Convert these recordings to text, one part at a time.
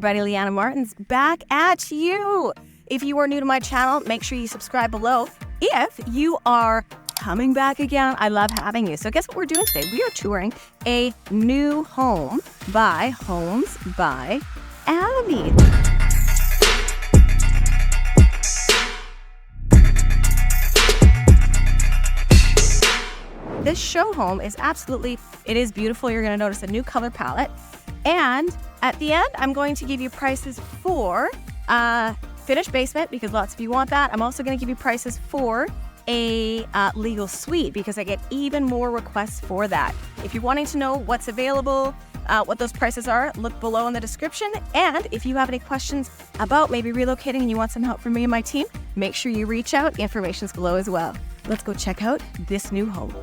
everybody, Leanna Martens back at you. If you are new to my channel, make sure you subscribe below. If you are coming back again, I love having you. So guess what we're doing today? We are touring a new home by Homes by Abby. This show home is it is beautiful. You're going to notice a new color palette. And at the end, I'm going to give you prices for finished basement, because lots of you want that. I'm also going to give you prices for a legal suite, because I get even more requests for that. If you're wanting to know what's available, what those prices are, look below in the description. And if you have any questions about maybe relocating and you want some help from me and my team, make sure you reach out. Information's below as well. Let's go check out this new home.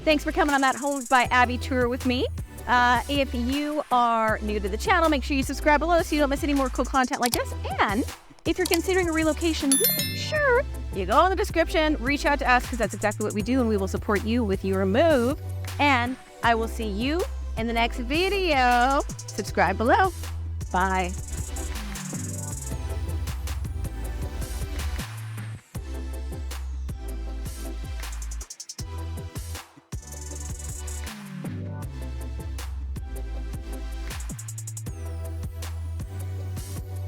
Thanks for coming on that Homes by Abby tour with me. If you are new to the channel, make sure you subscribe below so you don't miss any more cool content like this. And if you're considering a relocation, sure, you go in the description, reach out to us, because that's exactly what we do, and we will support you with your move. And I will see you in the next video. Subscribe below. Bye.